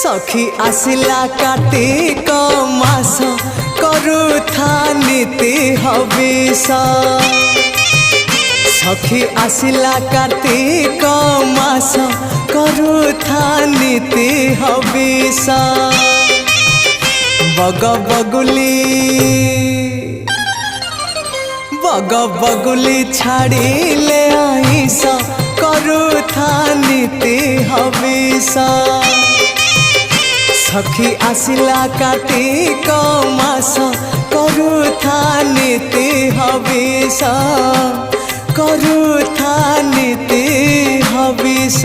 सखी आसिला कार्तिक मास करुथा नीति हविष सखी आसिला कार्तिक मास करुथा नीति हविष बग बगुली छाड़िले आईस करुथा नीति हविष सखी आसिला कार्तिक मास करुथा नीति हविष करुथा नीति हविष।